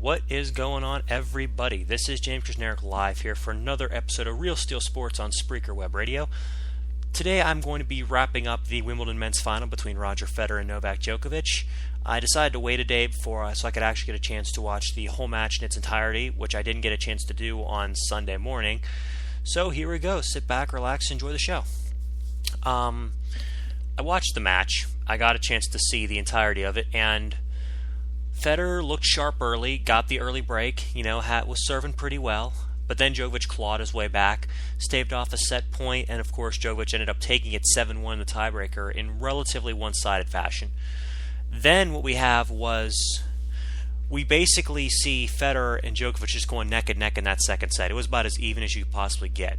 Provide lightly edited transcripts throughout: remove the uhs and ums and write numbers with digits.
What is going on, everybody? This is James Krasnerick live here for another episode of Real Steel Sports on Spreaker Web Radio. Today I'm going to be wrapping up the Wimbledon men's final between Roger Federer and Novak Djokovic. I decided to wait a day so I could actually get a chance to watch the whole match in its entirety, which I didn't get a chance to do on Sunday morning. So here we go. Sit back, relax, enjoy the show. I watched the match. I got a chance to see the entirety of it, and Federer looked sharp early, got the early break, was serving pretty well, but then Djokovic clawed his way back, staved off a set point, and of course Djokovic ended up taking it 7-1 in the tiebreaker in relatively one-sided fashion. Then what we have was, we basically see Federer and Djokovic just going neck and neck in that second set. It was about as even as you could possibly get.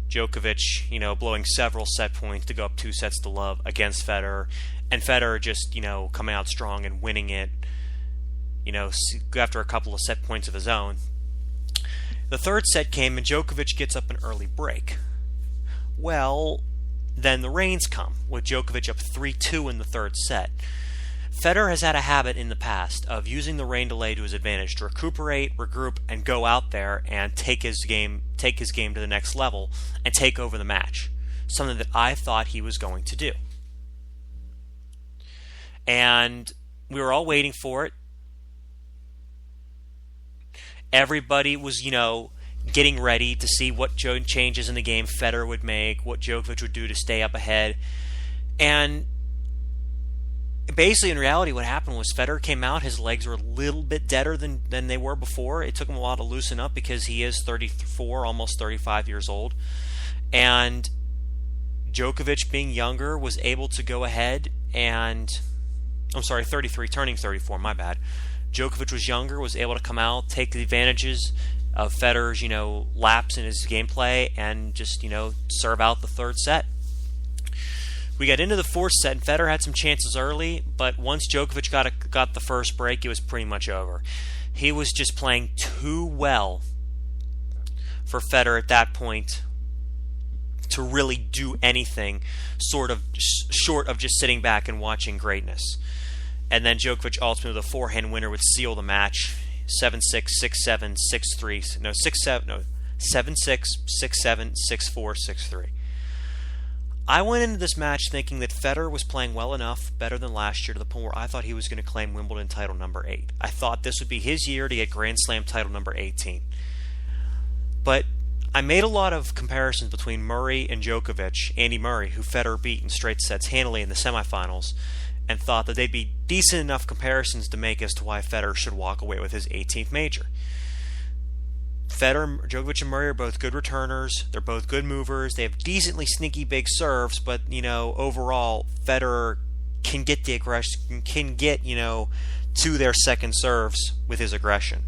Djokovic, blowing several set points to go up 2-0 against Federer, and Federer just, coming out strong and winning it, after a couple of set points of his own. The third set came and Djokovic gets up an early break. Well, then the rains come, with Djokovic up 3-2 in the third set. Federer has had a habit in the past of using the rain delay to his advantage to recuperate, regroup, and go out there and take his game to the next level and take over the match. Something that I thought he was going to do. And we were all waiting for it. Everybody was, getting ready to see what changes in the game Federer would make, what Djokovic would do to stay up ahead. And basically, in reality, what happened was Federer came out, his legs were a little bit deader than they were before. It took him a while to loosen up because he is 34, almost 35 years old. And Djokovic, being younger, was able to go ahead and... 33, turning 34, my bad. Djokovic was younger, was able to come out, take the advantages of Federer's, lapse in his gameplay, and just, serve out the third set. We got into the fourth set, and Federer had some chances early, but once Djokovic got the first break, it was pretty much over. He was just playing too well for Federer at that point to really do anything short of just sitting back and watching greatness. And then Djokovic ultimately with a forehand winner would seal the match, 7-6, 6-7, 6-3, 7-6, 6-7, 6-4, 6-3. I went into this match thinking that Federer was playing well enough, better than last year, to the point where I thought he was going to claim Wimbledon title number 8. I thought this would be his year to get Grand Slam title number 18. But I made a lot of comparisons between Murray and Djokovic, Andy Murray, who Federer beat in straight sets handily in the semifinals, and thought that they'd be decent enough comparisons to make as to why Federer should walk away with his 18th major. Djokovic and Murray are both good returners. They're both good movers. They have decently sneaky big serves, but, overall, Federer can get the aggression, to their second serves with his aggression.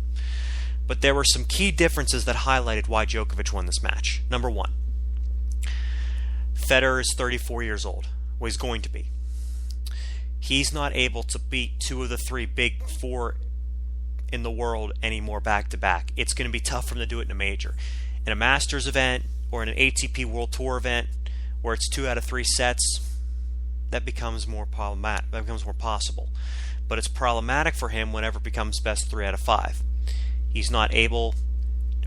But there were some key differences that highlighted why Djokovic won this match. Number one, Federer is 34 years old. Well, he's going to be. He's not able to beat two of the three big four in the world anymore back-to-back. It's going to be tough for him to do it in a major. In a Masters event or in an ATP World Tour event where it's 2 out of 3 sets, that becomes more problematic. That becomes more possible. But it's problematic for him whenever it becomes best 3 out of 5. He's not able,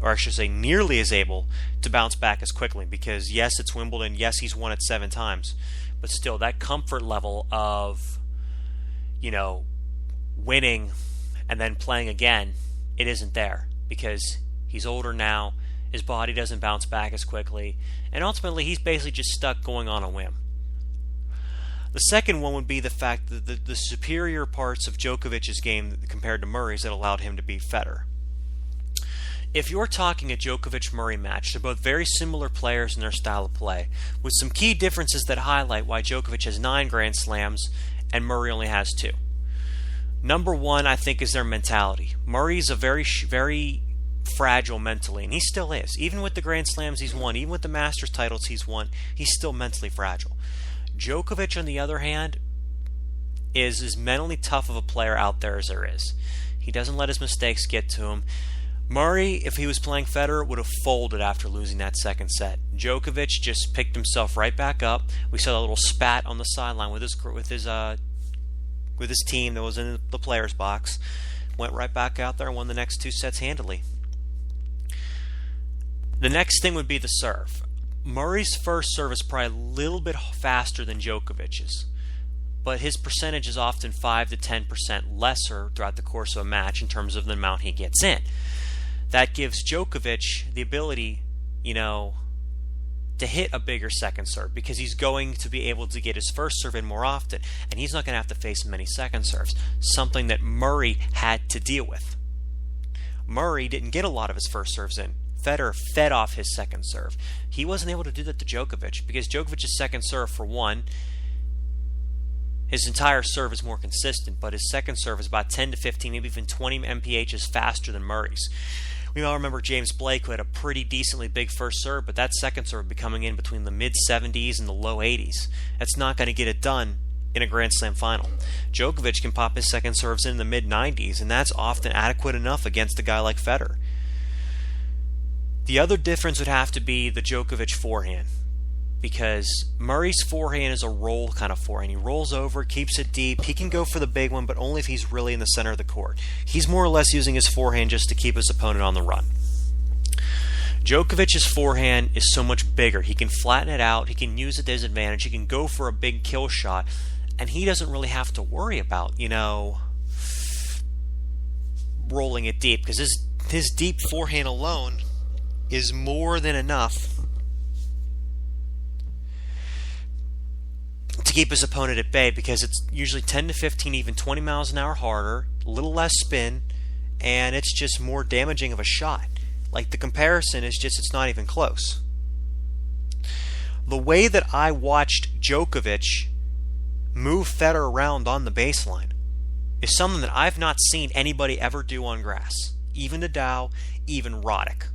or I should say nearly as able, to bounce back as quickly because, yes, it's Wimbledon. Yes, he's won it 7 times. But still, that comfort level of, winning and then playing again, it isn't there because he's older now, his body doesn't bounce back as quickly, and ultimately he's basically just stuck going on a whim. The second one would be the fact that the superior parts of Djokovic's game compared to Murray's that allowed him to beat Federer. If you're talking a Djokovic-Murray match, they're both very similar players in their style of play, with some key differences that highlight why Djokovic has 9 Grand Slams and Murray only has 2. Number one, I think, is their mentality. Murray's a very, very fragile mentally, and he still is. Even with the Grand Slams he's won, even with the Masters titles he's won, he's still mentally fragile. Djokovic, on the other hand, is as mentally tough of a player out there as there is. He doesn't let his mistakes get to him. Murray, if he was playing Federer, would have folded after losing that second set. Djokovic just picked himself right back up. We saw a little spat on the sideline with his team that was in the players' box. went right back out there and won the next 2 sets handily. The next thing would be the serve. Murray's first serve is probably a little bit faster than Djokovic's, but his percentage is often 5 to 10% lesser throughout the course of a match in terms of the amount he gets in. That gives Djokovic the ability, to hit a bigger second serve, because he's going to be able to get his first serve in more often, and he's not going to have to face many second serves, something that Murray had to deal with. Murray didn't get a lot of his first serves in. Federer fed off his second serve. He wasn't able to do that to Djokovic, because Djokovic's second serve, for one, his entire serve is more consistent, but his second serve is about 10 to 15, maybe even 20 mph faster than Murray's. We all remember James Blake, who had a pretty decently big first serve, but that second serve would be coming in between the mid-70s and the low 80s. That's not going to get it done in a Grand Slam final. Djokovic can pop his second serves in the mid-90s, and that's often adequate enough against a guy like Federer. The other difference would have to be the Djokovic forehand, because Murray's forehand is a roll kind of forehand. He rolls over, keeps it deep. He can go for the big one, but only if he's really in the center of the court. He's more or less using his forehand just to keep his opponent on the run. Djokovic's forehand is so much bigger. He can flatten it out. He can use it to his advantage. He can go for a big kill shot, and he doesn't really have to worry about, rolling it deep, because his deep forehand alone is more than enough to keep his opponent at bay, because it's usually 10 to 15, even 20 miles an hour harder, a little less spin, and it's just more damaging of a shot. Like, the comparison is just, it's not even close. The way that I watched Djokovic move Federer around on the baseline is something that I've not seen anybody ever do on grass. Even Nadal, even Roddick.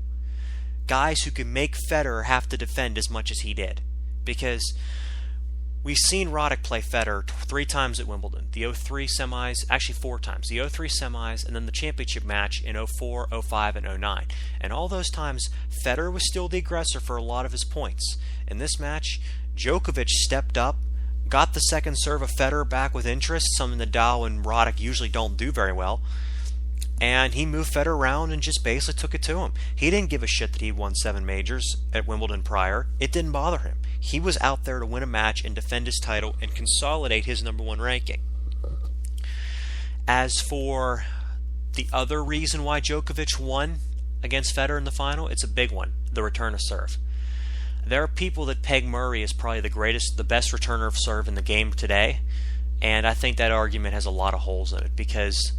Guys who can make Federer have to defend as much as he did. Because we've seen Roddick play Federer 3 times at Wimbledon. The 03 semis, actually 4 times. The 03 semis, and then the championship match in 04, 05, and 09. And all those times, Federer was still the aggressor for a lot of his points. In this match, Djokovic stepped up, got the second serve of Federer back with interest, something Nadal and Roddick usually don't do very well. And he moved Federer around and just basically took it to him. He didn't give a shit that he won 7 majors at Wimbledon prior. It didn't bother him. He was out there to win a match and defend his title and consolidate his number 1 ranking. As for the other reason why Djokovic won against Federer in the final, it's a big one: the return of serve. There are people that peg Murray as probably the best returner of serve in the game today, and I think that argument has a lot of holes in it, because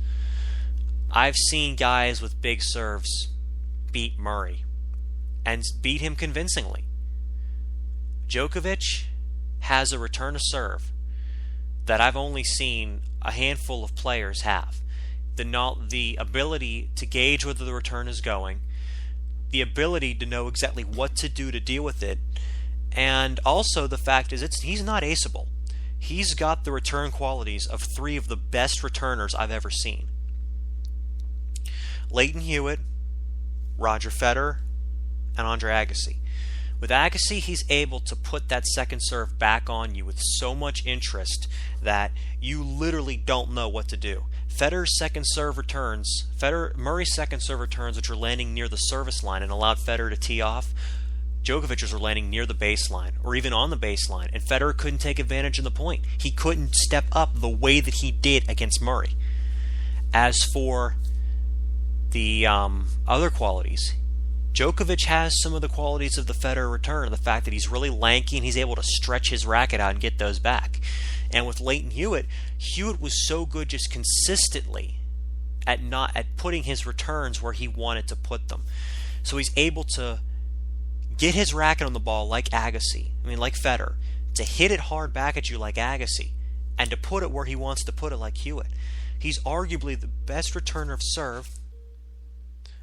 I've seen guys with big serves beat Murray, and beat him convincingly. Djokovic has a return of serve that I've only seen a handful of players have. The ability to gauge whether the return is going, the ability to know exactly what to do to deal with it, and also the fact is he's not aceable. He's got the return qualities of 3 of the best returners I've ever seen. Lleyton Hewitt, Roger Federer, and Andre Agassi. With Agassi, he's able to put that second serve back on you with so much interest that you literally don't know what to do. Murray's second serve returns, which were landing near the service line and allowed Federer to tee off, Djokovic's were landing near the baseline, or even on the baseline, and Federer couldn't take advantage of the point. He couldn't step up the way that he did against Murray. As for the other qualities, Djokovic has some of the qualities of the Federer return, the fact that he's really lanky and he's able to stretch his racket out and get those back. And with Lleyton Hewitt, Hewitt was so good just consistently at putting his returns where he wanted to put them. So he's able to get his racket on the ball like Federer, to hit it hard back at you like Agassi, and to put it where he wants to put it like Hewitt. He's arguably the best returner of serve.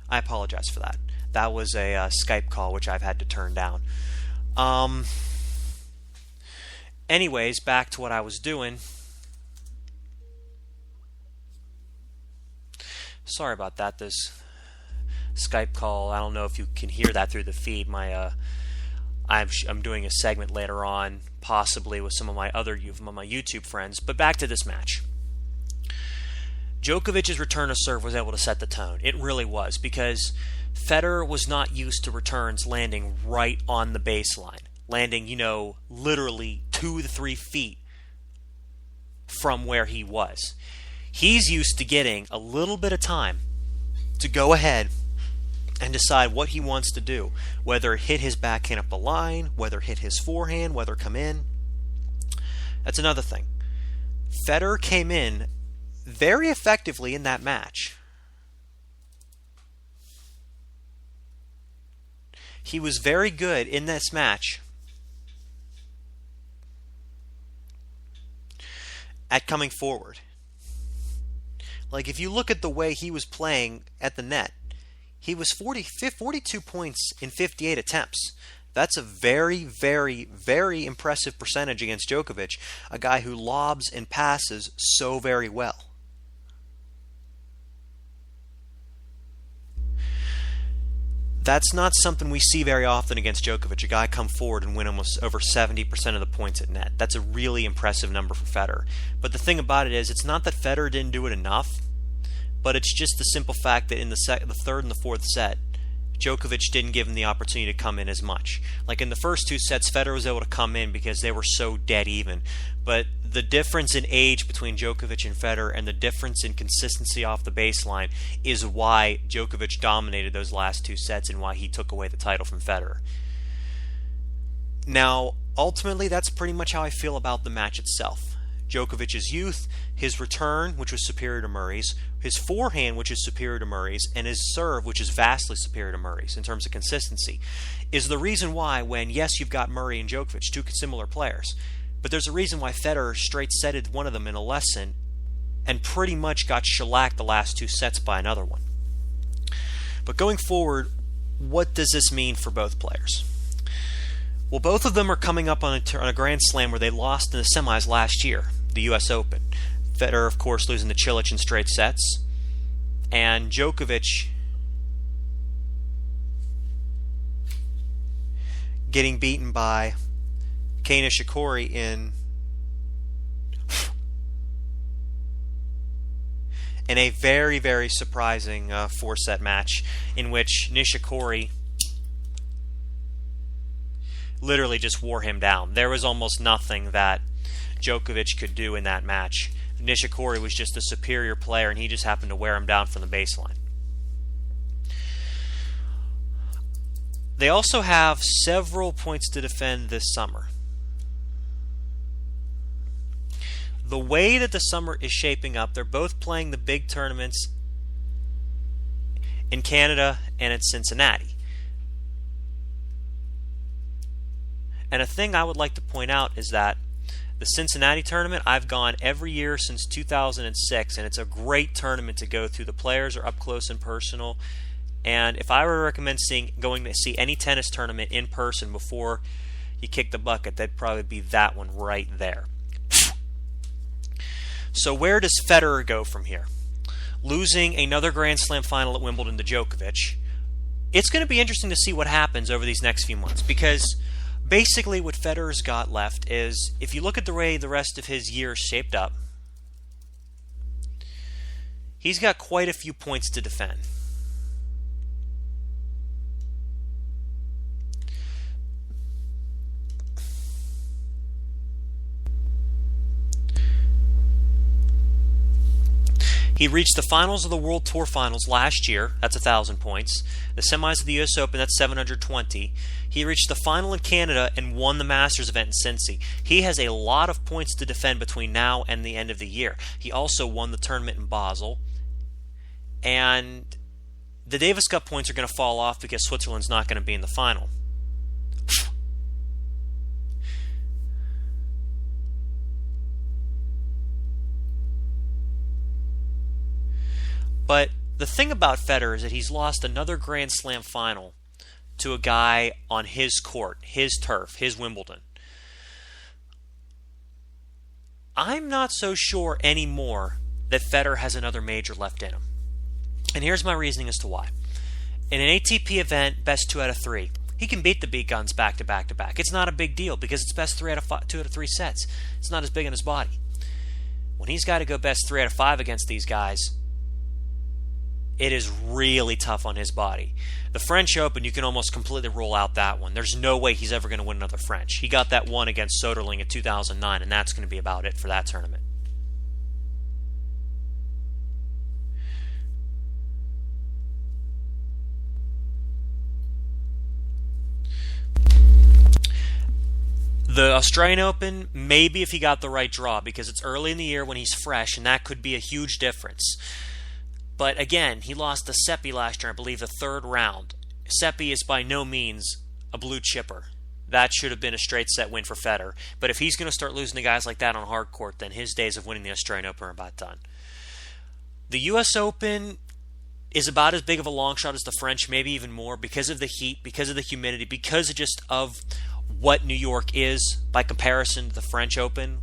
I apologize for that. That was a Skype call which I've had to turn down. Anyways, back to what I was doing. Sorry about that. This Skype call, I don't know if you can hear that through the feed. I'm doing a segment later on, possibly with some of my YouTube friends. But back to this match. Djokovic's return of serve was able to set the tone. It really was, because Federer was not used to returns landing right on the baseline, landing, literally 2 to 3 feet from where he was. He's used to getting a little bit of time to go ahead and decide what he wants to do, whether hit his backhand up the line, whether hit his forehand, whether come in. That's another thing. Federer came in very effectively in that match. He was very good in this match at coming forward. Like, if you look at the way he was playing at the net, he was 42 points in 58 attempts. That's a very, very, very impressive percentage against Djokovic, a guy who lobs and passes so very well. That's not something we see very often against Djokovic, a guy come forward and win almost over 70% of the points at net. That's a really impressive number for Federer. But the thing about it is, it's not that Federer didn't do it enough, but it's just the simple fact that in the third and the fourth set, Djokovic didn't give him the opportunity to come in as much. Like in the first 2 sets, Federer was able to come in because they were so dead even. But the difference in age between Djokovic and Federer, and the difference in consistency off the baseline, is why Djokovic dominated those last 2 sets and why he took away the title from Federer. Now, ultimately, that's pretty much how I feel about the match itself. Djokovic's youth, his return, which was superior to Murray's, his forehand, which is superior to Murray's, and his serve, which is vastly superior to Murray's in terms of consistency, is the reason why, when, yes, you've got Murray and Djokovic, 2 similar players, but there's a reason why Federer straight-setted one of them in a lesson and pretty much got shellacked the last 2 sets by another one. But going forward, what does this mean for both players? Well, both of them are coming up on a Grand Slam where they lost in the semis last year, the U.S. Open. Federer, of course, losing to Cilic in straight sets, and Djokovic getting beaten by Kei Nishikori in a very, very surprising 4-set match in which Nishikori literally just wore him down. There was almost nothing that Djokovic could do in that match. Nishikori was just a superior player, and he just happened to wear him down from the baseline. They also have several points to defend this summer. The way that the summer is shaping up, they're both playing the big tournaments in Canada and in Cincinnati. And a thing I would like to point out is that the Cincinnati tournament, I've gone every year since 2006, and it's a great tournament to go through. The players are up close and personal, and if I were to recommend going to see any tennis tournament in person before you kick the bucket, that'd probably be that one right there. So where does Federer go from here? Losing another Grand Slam final at Wimbledon to Djokovic. It's going to be interesting to see what happens over these next few months, because basically what Federer's got left is, if you look at the way the rest of his year is shaped up, he's got quite a few points to defend. He reached the finals of the World Tour Finals last year. That's 1,000 points. The semis of the U.S. Open, that's 720. He reached the final in Canada and won the Masters event in Cincy. He has a lot of points to defend between now and the end of the year. He also won the tournament in Basel. And the Davis Cup points are going to fall off because Switzerland's not going to be in the final. But the thing about Federer is that he's lost another Grand Slam final to a guy on his court, his turf, his Wimbledon. I'm not so sure anymore that Federer has another major left in him. And here's my reasoning as to why. In an ATP event, best 2 out of 3, he can beat the big guns back to back to back. It's not a big deal because it's best 2 out of 3 sets. It's not as big on his body. when he's got to go best 3 out of 5 against these guys, it is really tough on his body. The French Open, you can almost completely rule out that one. There's no way he's ever going to win another French. He got that one against Soderling in 2009, and that's going to be about it for that tournament. The Australian Open, maybe if he got the right draw, because it's early in the year when he's fresh, and that could be a huge difference. But again, he lost to Seppi last year, I believe, the 3rd round. Seppi is by no means a blue chipper. That should have been a straight set win for Federer. But if he's going to start losing to guys like that on hard court, then his days of winning the Australian Open are about done. The U.S. Open is about as big of a long shot as the French, maybe even more, because of the heat, because of the humidity, because of what New York is by comparison to the French Open.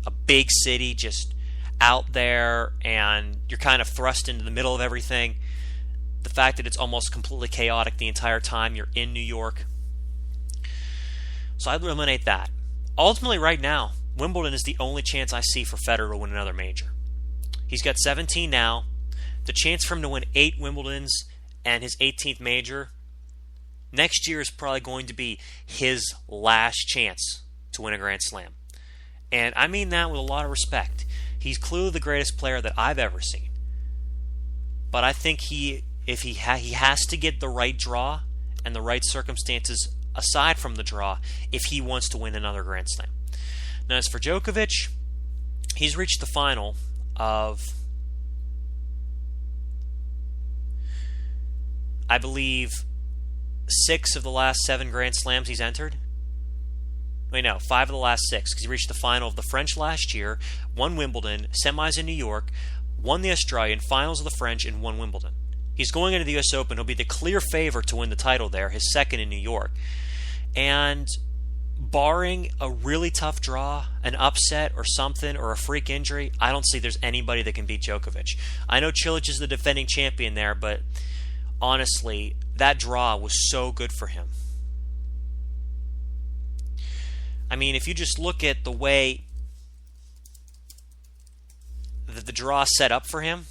A big city, just out there, and you're kind of thrust into the middle of everything. The fact that it's almost completely chaotic the entire time you're in New York. So I'd eliminate that. Ultimately, right now, Wimbledon is the only chance I see for Federer to win another major. He's got 17 now. The chance for him to win 8 Wimbledons and his 18th major next year is probably going to be his last chance to win a Grand Slam. And I mean that with a lot of respect. He's clearly the greatest player that I've ever seen. But I think he has to get the right draw and the right circumstances aside from the draw if he wants to win another Grand Slam. Now, as for Djokovic, he's reached the final of, I believe, 6 of the last 7 Grand Slams he's entered. Wait, no, 5 of the last 6, because he reached the final of the French last year, won Wimbledon, semis in New York, won the Australian, finals of the French, and won Wimbledon. He's going into the U.S. Open. He'll be the clear favorite to win the title there, his second in New York. And barring a really tough draw, an upset or something, or a freak injury, I don't see there's anybody that can beat Djokovic. I know Cilic is the defending champion there, but honestly, that draw was so good for him. I mean, if you just look at the way that the draw set up for him,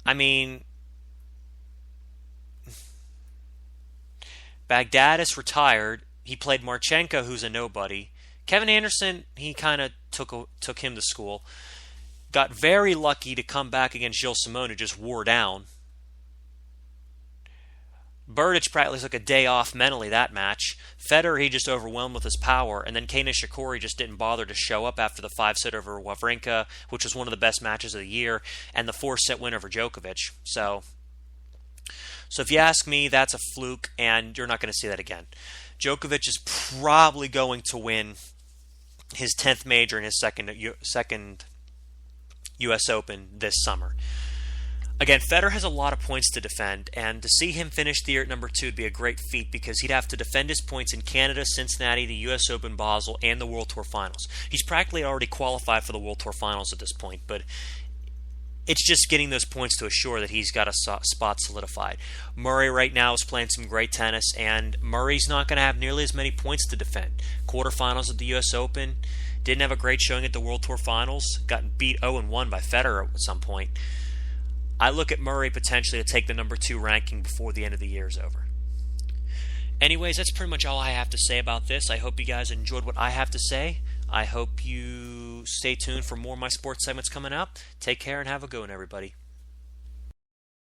I mean, Baghdadis retired. He played Marchenko, who's a nobody. Kevin Anderson, he kind of took him to school. Got very lucky to come back against Gilles Simon, who just wore down. Berdych practically took a day off mentally that match. Federer, he just overwhelmed with his power. And then Kei Nishikori just didn't bother to show up after the 5-set over Wawrinka, which was one of the best matches of the year, and the 4-set win over Djokovic. So if you ask me, that's a fluke, and you're not going to see that again. Djokovic is probably going to win his 10th major in his second U.S. Open this summer. Again, Federer has a lot of points to defend, and to see him finish the year at number 2 would be a great feat because he'd have to defend his points in Canada, Cincinnati, the U.S. Open, Basel, and the World Tour Finals. He's practically already qualified for the World Tour Finals at this point, but it's just getting those points to assure that he's got a spot solidified. Murray right now is playing some great tennis, and Murray's not going to have nearly as many points to defend. Quarterfinals at the U.S. Open, didn't have a great showing at the World Tour Finals, got beat 0-1 by Federer at some point. I look at Murray potentially to take the number 2 ranking before the end of the year is over. Anyways, that's pretty much all I have to say about this. I hope you guys enjoyed what I have to say. I hope you stay tuned for more of my sports segments coming up. Take care and have a good one, everybody.